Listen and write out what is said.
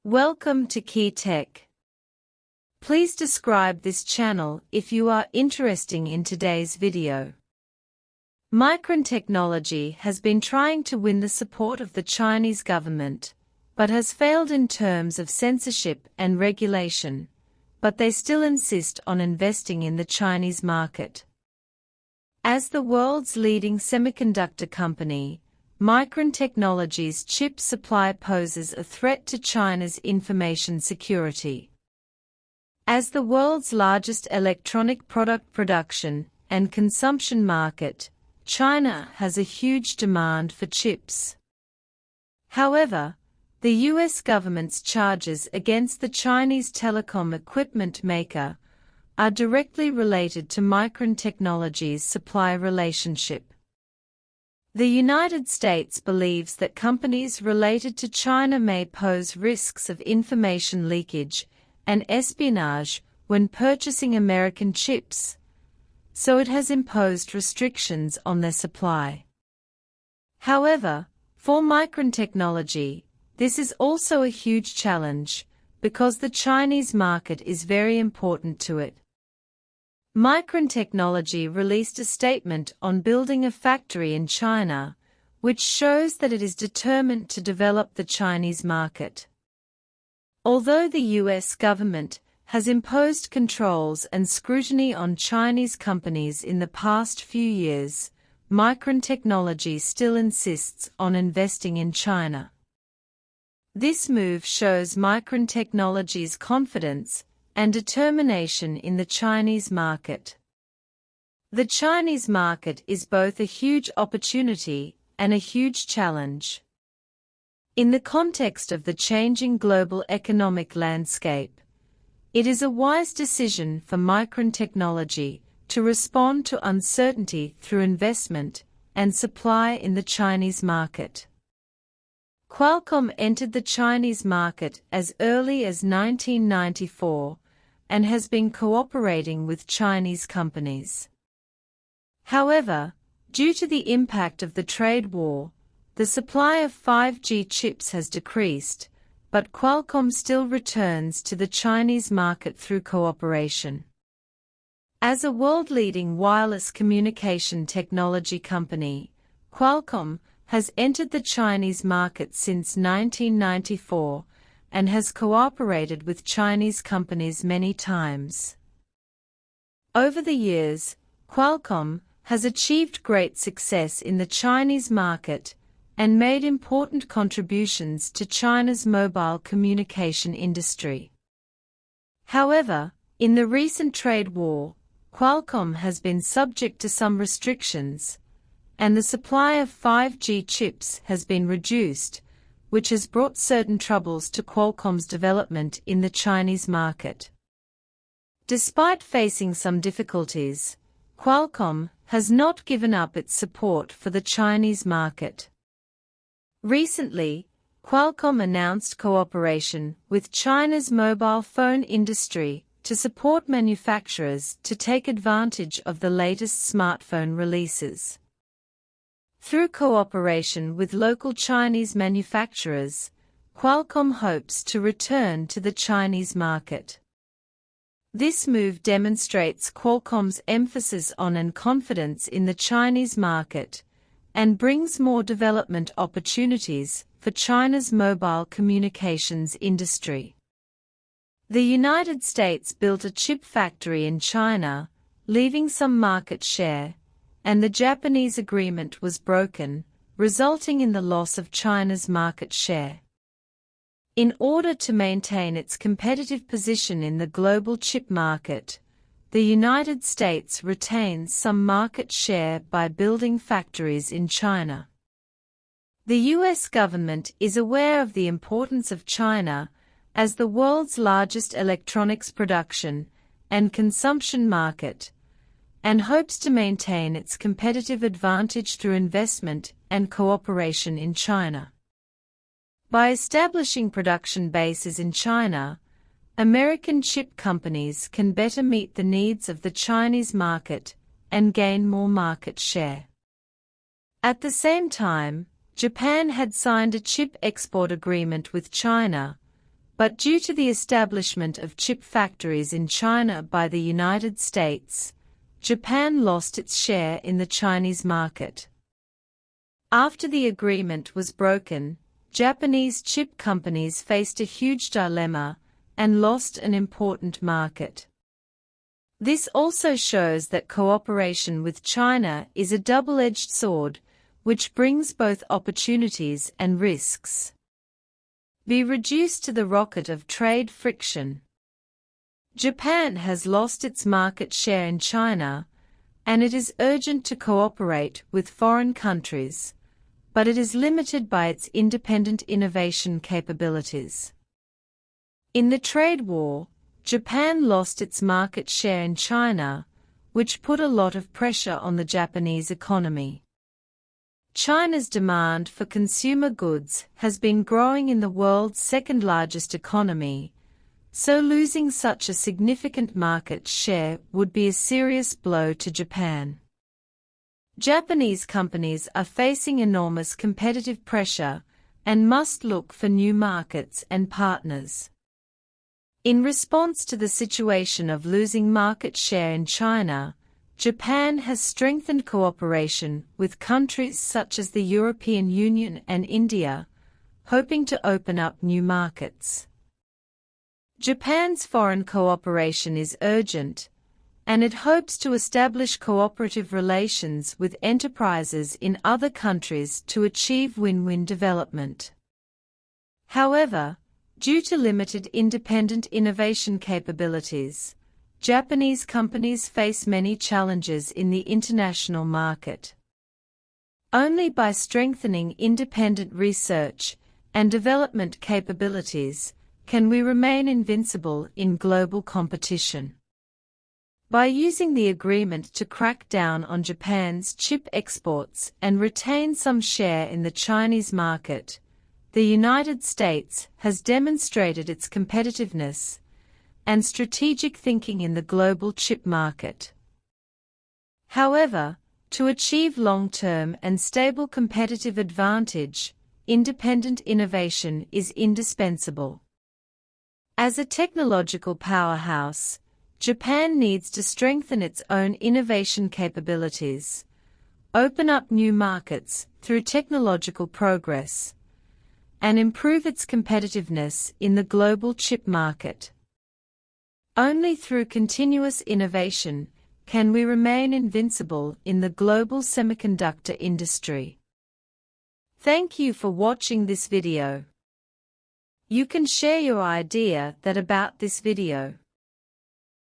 Welcome to Key Tech. Please describe this channel if you are interested in today's video. Micron technology has been trying to win the support of the Chinese government, but has failed in terms of censorship and regulation, but they still insist on investing in the Chinese market. As the world's leading semiconductor company, Micron Technology's chip supply poses a threat to China's information security. As the world's largest electronic product production and consumption market, China has a huge demand for chips. However, the US government's charges against the Chinese telecom equipment maker are directly related to Micron Technology's supply relationship. The United States believes that companies related to China may pose risks of information leakage and espionage when purchasing American chips, so it has imposed restrictions on their supply. However, for Micron Technology, this is also a huge challenge because the Chinese market is very important to it. Micron Technology released a statement on building a factory in China, which shows that it is determined to develop the Chinese market. Although the US government has imposed controls and scrutiny on Chinese companies in the past few years, Micron Technology still insists on investing in China. This move shows Micron Technology's confidence and determination in the Chinese market. The Chinese market is both a huge opportunity and a huge challenge. In the context of the changing global economic landscape, it is a wise decision for Micron Technology to respond to uncertainty through investment and supply in the Chinese market. Qualcomm entered the Chinese market as early as 1994 and has been cooperating with Chinese companies. However, due to the impact of the trade war, the supply of 5G chips has decreased, but Qualcomm still returns to the Chinese market through cooperation. As a world-leading wireless communication technology company, Qualcomm has entered the Chinese market since 1994 and has cooperated with Chinese companies many times. Over the years, Qualcomm has achieved great success in the Chinese market and made important contributions to China's mobile communication industry. However, in the recent trade war, Qualcomm has been subject to some restrictions, and the supply of 5G chips has been reduced, which has brought certain troubles to Qualcomm's development in the Chinese market. Despite facing some difficulties, Qualcomm has not given up its support for the Chinese market. Recently, Qualcomm announced cooperation with China's mobile phone industry to support manufacturers to take advantage of the latest smartphone releases. Through cooperation with local Chinese manufacturers, Qualcomm hopes to return to the Chinese market. This move demonstrates Qualcomm's emphasis on and confidence in the Chinese market, and brings more development opportunities for China's mobile communications industry. The United States built a chip factory in China, leaving some market share, and the Japanese agreement was broken, resulting in the loss of China's market share. In order to maintain its competitive position in the global chip market, the United States retains some market share by building factories in China. The US government is aware of the importance of China as the world's largest electronics production and consumption market, and hopes to maintain its competitive advantage through investment and cooperation in China. By establishing production bases in China, American chip companies can better meet the needs of the Chinese market and gain more market share. At the same time, Japan had signed a chip export agreement with China, But due to the establishment of chip factories in China by the United States, Japan lost its share in the Chinese market. After the agreement was broken, Japanese chip companies faced a huge dilemma and lost an important market. This also shows that cooperation with China is a double-edged sword, which brings both opportunities and risks. Be reduced to the rocket of trade friction. Japan has lost its market share in China, and it is urgent to cooperate with foreign countries, but it is limited by its independent innovation capabilities. In the trade war, Japan lost its market share in China, which put a lot of pressure on the Japanese economy. China's demand for consumer goods has been growing in the world's second-largest economy, so losing such a significant market share would be a serious blow to Japan. Japanese companies are facing enormous competitive pressure and must look for new markets and partners. In response to the situation of losing market share in China, Japan has strengthened cooperation with countries such as the European Union and India, hoping to open up new markets. Japan's foreign cooperation is urgent, and it hopes to establish cooperative relations with enterprises in other countries to achieve win-win development. However, due to limited independent innovation capabilities, Japanese companies face many challenges in the international market. Only by strengthening independent research and development capabilities can we remain invincible in global competition. By using the agreement to crack down on Japan's chip exports and retain some share in the Chinese market, the United States has demonstrated its competitiveness and strategic thinking in the global chip market. However, to achieve long-term and stable competitive advantage, independent innovation is indispensable. As a technological powerhouse, Japan needs to strengthen its own innovation capabilities, open up new markets through technological progress, and improve its competitiveness in the global chip market. Only through continuous innovation can we remain invincible in the global semiconductor industry. Thank you for watching this video. You can share your idea about this video.